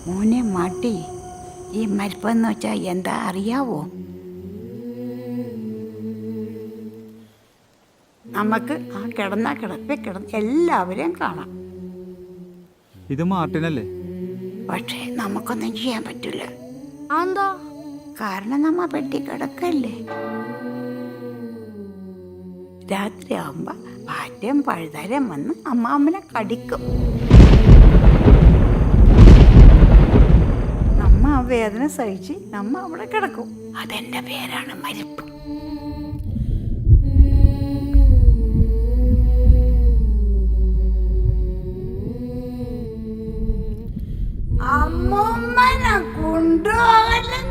മോനെ മാട്ടി, ഈ മരിപ്പെന്ന് വെച്ചാൽ എന്താ അറിയാവോ? നമുക്ക് ആ കിടന്ന് എല്ലാവരെയും കാണാം. ഇത് മാർട്ടിനല്ലേ? പക്ഷേ നമുക്കൊന്നും ചെയ്യാൻ പറ്റില്ല. എന്താ? കാരണം നമ്മ പെട്ടി കിടക്കല്ലേ. രാത്രിയാവുമ്പോ പാറ്റയും പഴുതാരം വന്ന് അമ്മാമ്മനെ കടിക്കും. നമ്മ ആ വേദന സഹിച്ച് നമ്മ അവിടെ കിടക്കും. അതെന്റെ പേരാണ് മരിപ്പ്. അമ്മൂമ്മനെ കൊണ്ടുപോകലും